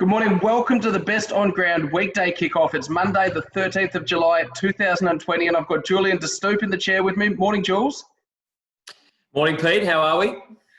Good morning. Welcome to the best On Ground Weekday Kickoff. It's Monday, the 13th of July, 2020, and I've got Julian de Stoop in the chair with me. Morning, Jules. Morning, Pete. How are we?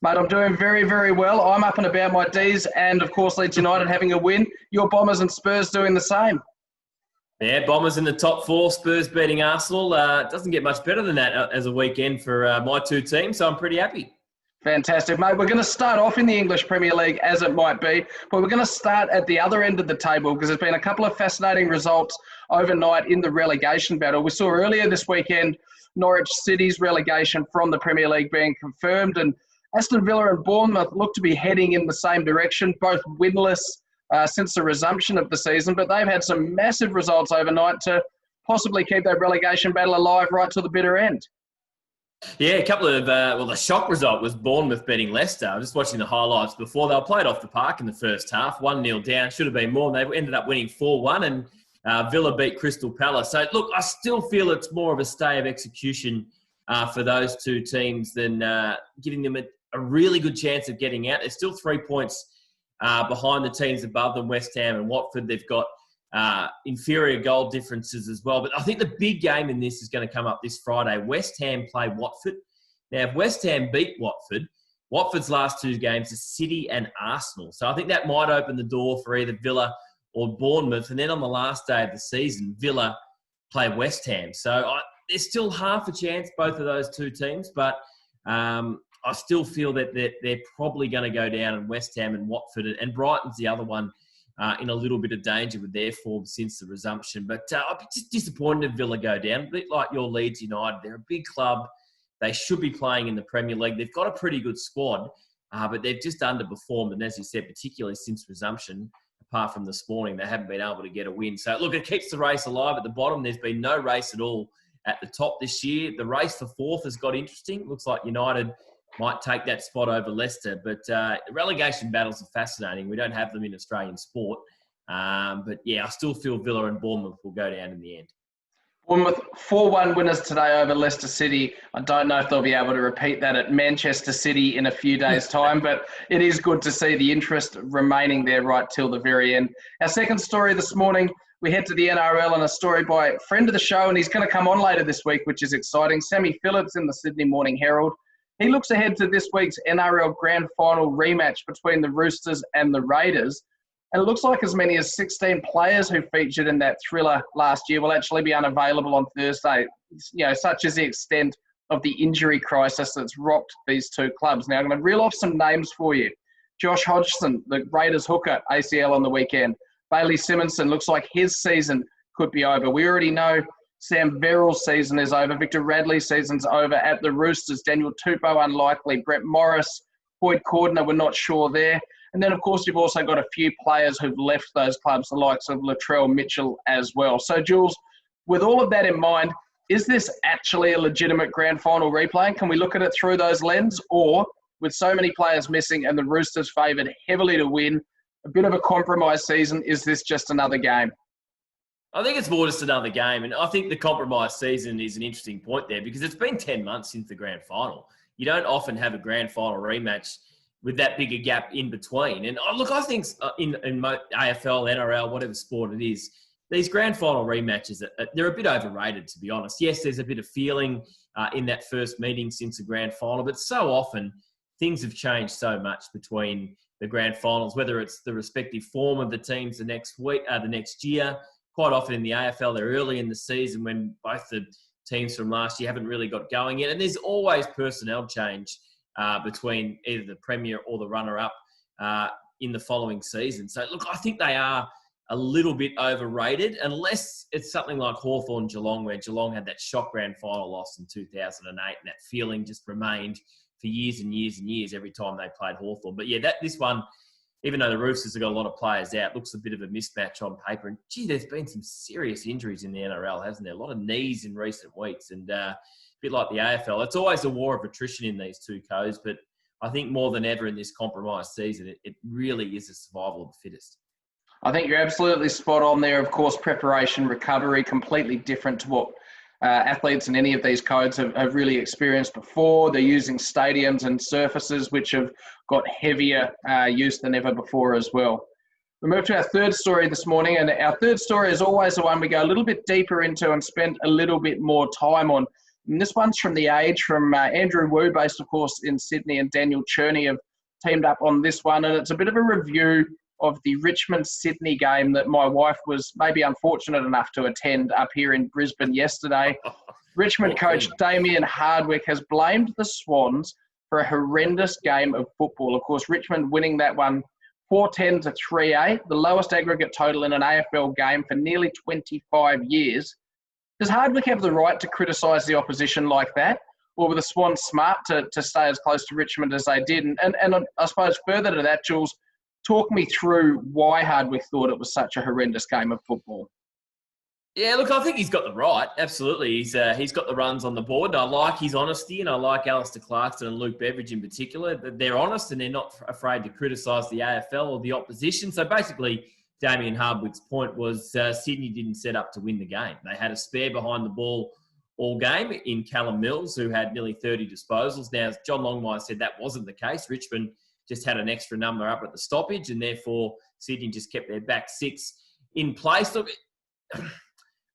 Mate, I'm doing very, very well. I'm up and about my D's, and of course, Leeds United having a win. Your Bombers and Spurs doing the same. Yeah, Bombers in the top four, Spurs beating Arsenal. It doesn't get much better than that as a weekend for my two teams, so I'm pretty happy. Fantastic, mate. We're going to start off in the English Premier League as it might be, but we're going to start at the other end of the table because there's been a couple of fascinating results overnight in the relegation battle. We saw earlier this weekend Norwich City's relegation from the Premier League being confirmed, and Aston Villa and Bournemouth look to be heading in the same direction, both winless since the resumption of the season, but they've had some massive results overnight to possibly keep that relegation battle alive right to the bitter end. Yeah, a couple of, the shock result was Bournemouth beating Leicester. I was just watching the highlights before. They were played off the park in the first half, 1-0 down. Should have been more. And they ended up winning 4-1, and Villa beat Crystal Palace. So, look, I still feel it's more of a stay of execution for those two teams than giving them a really good chance of getting out. They're still 3 points behind the teams above them, West Ham and Watford. They've got inferior goal differences as well. But I think the big game in this is going to come up this Friday. West Ham play Watford. Now, if West Ham beat Watford, Watford's last two games are City and Arsenal. So I think that might open the door for either Villa or Bournemouth. And then on the last day of the season, Villa play West Ham. So there's still half a chance, both of those two teams. But I still feel that they're probably going to go down in West Ham and Watford. And Brighton's the other one in a little bit of danger with their form since the resumption. But I'd be just disappointed if Villa go down. A bit like your Leeds United. They're a big club. They should be playing in the Premier League. They've got a pretty good squad, but they've just underperformed. And as you said, particularly since resumption, apart from this morning, they haven't been able to get a win. So, look, it keeps the race alive at the bottom. There's been no race at all at the top this year. The race for fourth has got interesting. Looks like United might take that spot over Leicester. But relegation battles are fascinating. We don't have them in Australian sport. But, yeah, I still feel Villa and Bournemouth will go down in the end. Bournemouth 4-1 winners today over Leicester City. I don't know if they'll be able to repeat that at Manchester City in a few days' time, but it is good to see the interest remaining there right till the very end. Our second story this morning, we head to the NRL and a story by a friend of the show, and he's going to come on later this week, which is exciting. Sammy Phillips in the Sydney Morning Herald. He looks ahead to this week's NRL Grand Final rematch between the Roosters and the Raiders. And it looks like as many as 16 players who featured in that thriller last year will actually be unavailable on Thursday. You know, such is the extent of the injury crisis that's rocked these two clubs. Now, I'm going to reel off some names for you. Josh Hodgson, the Raiders hooker, ACL on the weekend. Bailey Simonson, looks like his season could be over. We already know Sam Verrill's season is over. Victor Radley's season's over at the Roosters. Daniel Tupou, unlikely. Brett Morris, Boyd Cordner, we're not sure there. And then, of course, you've also got a few players who've left those clubs, the likes of Latrell Mitchell as well. So, Jules, with all of that in mind, is this actually a legitimate grand final replay? And can we look at it through those lenses? Or, with so many players missing and the Roosters favoured heavily to win, a bit of a compromise season, is this just another game? I think it's more just another game. And I think the compromise season is an interesting point there because it's been 10 months since the grand final. You don't often have a grand final rematch with that bigger gap in between. And look, I think in AFL, NRL, whatever sport it is, these grand final rematches, they're a bit overrated, to be honest. Yes, there's a bit of feeling in that first meeting since the grand final, but so often things have changed so much between the grand finals, whether it's the respective form of the teams the next week, the next year. Quite often in the AFL, they're early in the season when both the teams from last year haven't really got going yet. And there's always personnel change between either the Premier or the runner-up in the following season. So, look, I think they are a little bit overrated, unless it's something like Hawthorn-Geelong, where Geelong had that shock grand final loss in 2008, and that feeling just remained for years and years and years every time they played Hawthorn. But, yeah, this one, even though the Roosters have got a lot of players out, looks a bit of a mismatch on paper. And, gee, there's been some serious injuries in the NRL, hasn't there? A lot of knees in recent weeks, and bit like the AFL. It's always a war of attrition in these two codes, but I think more than ever in this compromised season, it really is a survival of the fittest. I think you're absolutely spot on there. Of course, preparation, recovery, completely different to what athletes in any of these codes have really experienced before. They're using stadiums and surfaces which have got heavier use than ever before as well. We move to our third story this morning, and our third story is always the one we go a little bit deeper into and spend a little bit more time on. And this one's from The Age, from Andrew Wu, based, of course, in Sydney, and Daniel Cherney have teamed up on this one. And it's a bit of a review of the Richmond-Sydney game that my wife was maybe unfortunate enough to attend up here in Brisbane yesterday. Richmond coach Damien Hardwick has blamed the Swans for a horrendous game of football. Of course, Richmond winning that one 4-10 to 3-8, the lowest aggregate total in an AFL game for nearly 25 years. Does Hardwick have the right to criticise the opposition like that? Or were the Swans smart to stay as close to Richmond as they did? And I suppose further to that, Jules, talk me through why Hardwick thought it was such a horrendous game of football. Yeah, look, I think he's got the right. Absolutely. He's got the runs on the board. And I like his honesty, and I like Alistair Clarkson and Luke Beveridge in particular. They're honest and they're not afraid to criticise the AFL or the opposition. So basically, Damien Hardwick's point was Sydney didn't set up to win the game. They had a spare behind the ball all game in Callum Mills, who had nearly 30 disposals. Now, as John Longmire said, that wasn't the case. Richmond just had an extra number up at the stoppage, and therefore Sydney just kept their back six in place. Look,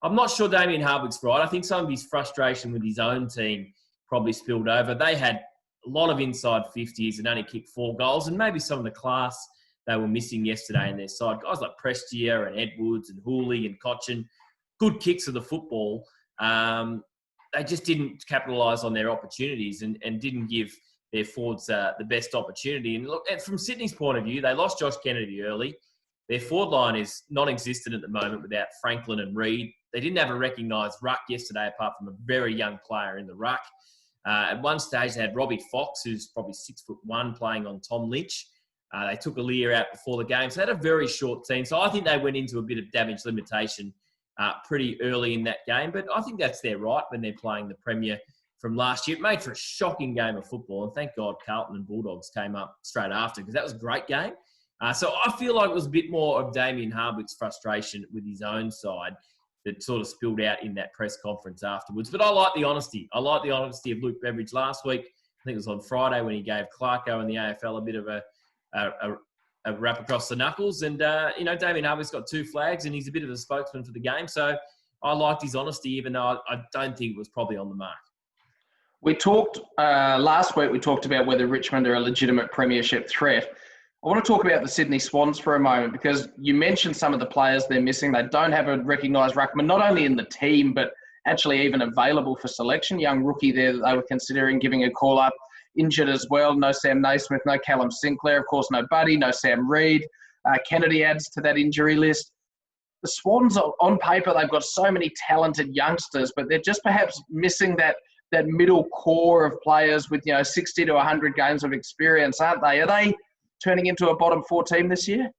I'm not sure Damien Hardwick's right. I think some of his frustration with his own team probably spilled over. They had a lot of inside 50s and only kicked 4 goals, and maybe some of the class they were missing yesterday in their side. Guys like Prestia and Edwards and Hooley and Cochin, good kicks of the football. They just didn't capitalise on their opportunities and didn't give their forwards the best opportunity. And look, from Sydney's point of view, they lost Josh Kennedy early. Their forward line is non-existent at the moment without Franklin and Reid. They didn't have a recognised ruck yesterday, apart from a very young player in the ruck. At one stage, they had Robbie Fox, who's probably 6'1", playing on Tom Lynch. They took Aaliyah out before the game. So they had a very short team. So I think they went into a bit of damage limitation pretty early in that game. But I think that's their right when they're playing the Premier from last year. It made for a shocking game of football. And thank God Carlton and Bulldogs came up straight after, because that was a great game. So I feel like it was a bit more of Damien Hardwick's frustration with his own side that sort of spilled out in that press conference afterwards. But I like the honesty. I like the honesty of Luke Beveridge last week. I think it was on Friday when he gave Clarko and the AFL a bit of a wrap across the knuckles. And, Damien Hardwick's got 2 flags and he's a bit of a spokesman for the game. So I liked his honesty, even though I don't think it was probably on the mark. We talked last week, we talked about whether Richmond are a legitimate premiership threat. I want to talk about the Sydney Swans for a moment, because you mentioned some of the players they're missing. They don't have a recognised ruckman, not only in the team, but actually even available for selection. Young rookie there that they were considering giving a call-up, injured as well. No Sam Naismith, no Callum Sinclair, of course, no Buddy, no Sam Reid. Kennedy adds to that injury list. The Swans, on paper, they've got so many talented youngsters, but they're just perhaps missing that middle core of players with 60 to 100 games of experience, aren't they? Are they turning into a bottom 4 team this year?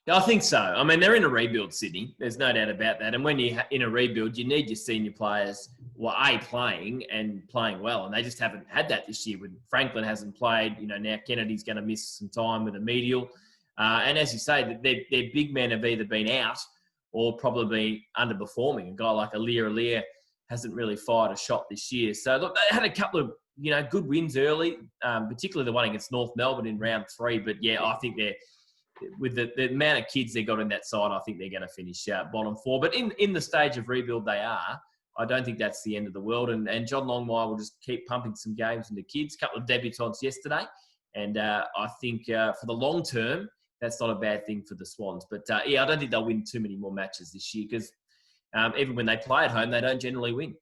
Yeah, I think so. I mean, they're in a rebuild, Sydney. There's no doubt about that. And when you're in a rebuild, you need your senior players, playing and playing well. And they just haven't had that this year. When Franklin hasn't played, now Kennedy's going to miss some time with a medial. And as you say, their big men have either been out or probably underperforming. A guy like Aaliyah hasn't really fired a shot this year. So, look, they had a couple of good wins early, particularly the one against North Melbourne in round 3. But, yeah, I think with the amount of kids they got in that side, I think they're going to finish bottom 4. But in the stage of rebuild they are, I don't think that's the end of the world. And John Longmire will just keep pumping some games into kids. A couple of debutants yesterday. And I think for the long term, that's not a bad thing for the Swans. But, I don't think they'll win too many more matches this year, because even when they play at home, they don't generally win.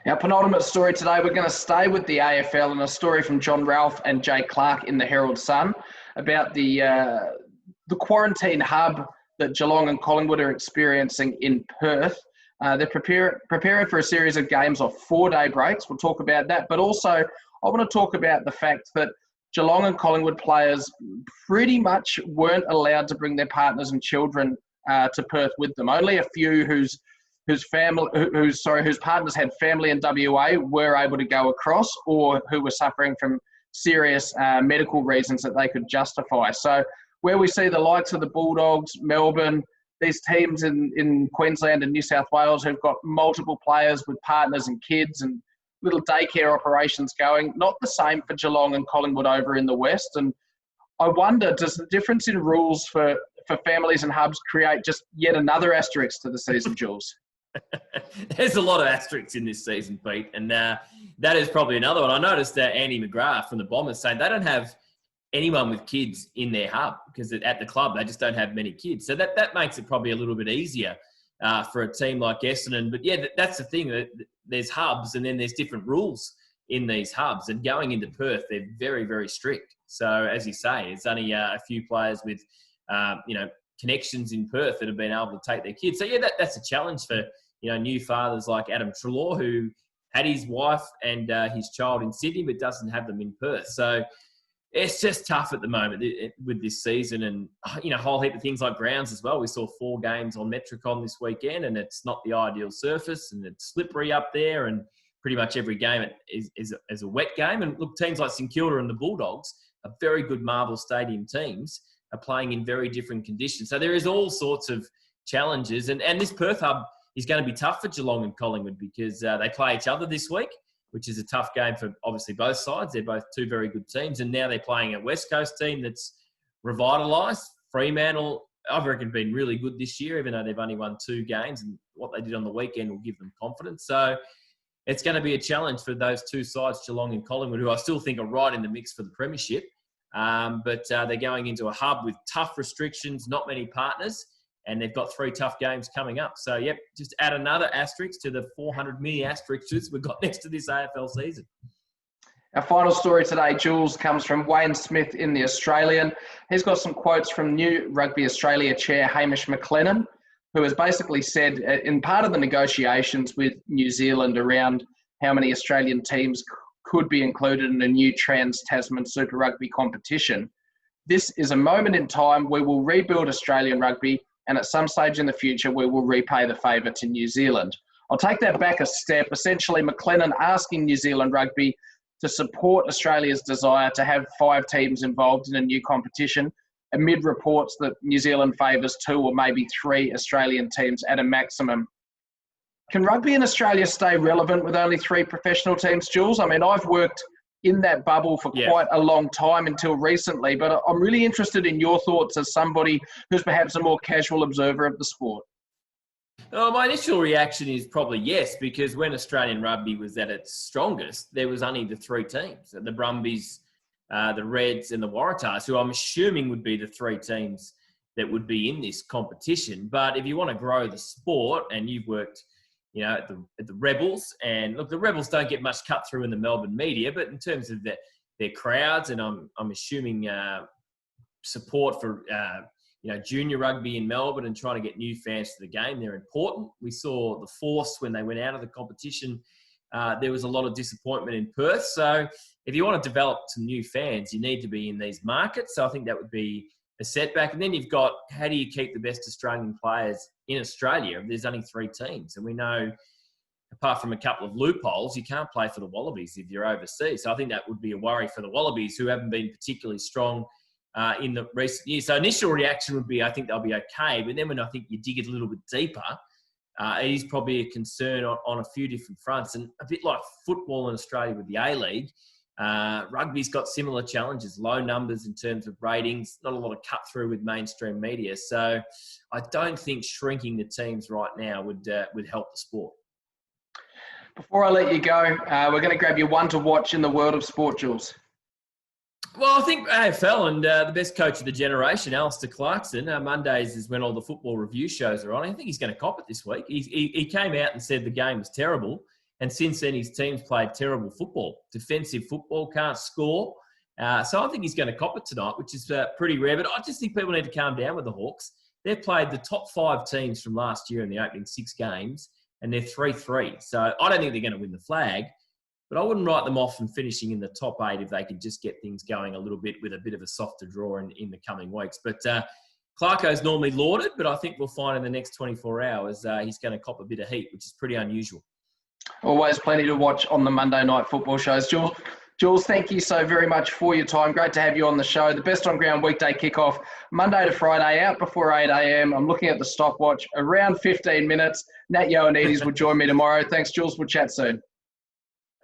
Our penultimate story today, we're going to stay with the AFL, and a story from John Ralph and Jake Clark in the Herald Sun about the quarantine hub that Geelong and Collingwood are experiencing in Perth. They're preparing for a series of games off 4-day breaks. We'll talk about that. But also, I want to talk about the fact that Geelong and Collingwood players pretty much weren't allowed to bring their partners and children to Perth with them. Only a few whose partners had family in WA were able to go across, or who were suffering from serious medical reasons that they could justify. So where we see the likes of the Bulldogs, Melbourne, these teams in Queensland and New South Wales who've got multiple players with partners and kids and little daycare operations going, not the same for Geelong and Collingwood over in the West. And I wonder, does the difference in rules for families and hubs create just yet another asterisk to the season, Jules? There's a lot of asterisks in this season, Pete, and that is probably another one. I noticed that Andy McGrath from the Bombers saying they don't have anyone with kids in their hub because at the club they just don't have many kids. So that makes it probably a little bit easier for a team like Essendon. But yeah, that's the thing. There's hubs and then there's different rules in these hubs. And going into Perth, they're very, very strict. So as you say, it's only a few players with, connections in Perth that have been able to take their kids. So yeah, that's a challenge for, new fathers like Adam Treloar, who had his wife and his child in Sydney, but doesn't have them in Perth. So it's just tough at the moment with this season, and a whole heap of things like grounds as well. We saw 4 games on Metricon this weekend, and it's not the ideal surface, and it's slippery up there, and pretty much every game is a wet game. And look, teams like St Kilda and the Bulldogs are very good Marvel Stadium teams, are playing in very different conditions. So there is all sorts of challenges, and this Perth hub is going to be tough for Geelong and Collingwood because they play each other this week, which is a tough game for obviously both sides. They're both 2 very good teams. And now they're playing a West Coast team that's revitalised. Fremantle, I've reckon, been really good this year, even though they've only won 2 games. And what they did on the weekend will give them confidence. So it's going to be a challenge for those 2 sides, Geelong and Collingwood, who I still think are right in the mix for the premiership. But they're going into a hub with tough restrictions, not many partners. And they've got 3 tough games coming up. So, yep, just add another asterisk to the 400 mini asterisks we've got next to this AFL season. Our final story today, Jules, comes from Wayne Smith in The Australian. He's got some quotes from new Rugby Australia chair Hamish McLennan, who has basically said in part of the negotiations with New Zealand around how many Australian teams could be included in a new Trans-Tasman Super Rugby competition. This is a moment in time we will rebuild Australian rugby, and at some stage in the future, we will repay the favour to New Zealand. I'll take that back a step. Essentially, McLennan asking New Zealand Rugby to support Australia's desire to have 5 teams involved in a new competition, amid reports that New Zealand favours 2 or maybe 3 Australian teams at a maximum. Can rugby in Australia stay relevant with only 3 professional teams, Jules? I mean, I've worked in that bubble for quite a long time until recently, but I'm really interested in your thoughts as somebody who's perhaps a more casual observer of the sport. My initial reaction is probably yes, because when Australian rugby was at its strongest, there was only the 3 teams, the Brumbies, the Reds and the Waratahs, who I'm assuming would be the 3 teams that would be in this competition. But if you want to grow the sport, and you've worked at the Rebels, and look, the Rebels don't get much cut through in the Melbourne media, but in terms of their crowds, and I'm assuming support for junior rugby in Melbourne and trying to get new fans to the game, they're important. We saw the Force when they went out of the competition. There was a lot of disappointment in Perth. So if you want to develop some new fans, you need to be in these markets. So I think that would be a setback. And then you've got, how do you keep the best Australian players in Australia if there's only 3 teams? And we know, apart from a couple of loopholes, you can't play for the Wallabies if you're overseas. So I think that would be a worry for the Wallabies, who haven't been particularly strong in the recent years. So initial reaction would be, I think they'll be okay. But then when I think you dig it a little bit deeper, it is probably a concern on a few different fronts. And a bit like football in Australia with the A-League, rugby's got similar challenges, low numbers in terms of ratings, not a lot of cut through with mainstream media. So I don't think shrinking the teams right now would help the sport. Before I let you go, we're going to grab you one to watch in the world of sport, Jules. Well, I think AFL and the best coach of the generation, Alistair Clarkson, Mondays is when all the football review shows are on. I think he's going to cop it this week. He came out and said the game was terrible. And since then, his team's played terrible football. Defensive football, can't score. So I think he's going to cop it tonight, which is pretty rare. But I just think people need to calm down with the Hawks. They've played the top 5 teams from last year in the opening 6 games, and they're 3-3. So I don't think they're going to win the flag. But I wouldn't write them off from finishing in the top 8 if they could just get things going a little bit with a bit of a softer draw in the coming weeks. But Clarko's normally lauded, but I think we'll find in the next 24 hours he's going to cop a bit of heat, which is pretty unusual. Always plenty to watch on the Monday night football shows. Jules, thank you so very much for your time. Great to have you on the show. The best on ground weekday kickoff, Monday to Friday, out before 8 a.m. I'm looking at the stopwatch, around 15 minutes. Nat Ioannidis will join me tomorrow. Thanks, Jules. We'll chat soon.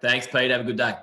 Thanks, Pete. Have a good day.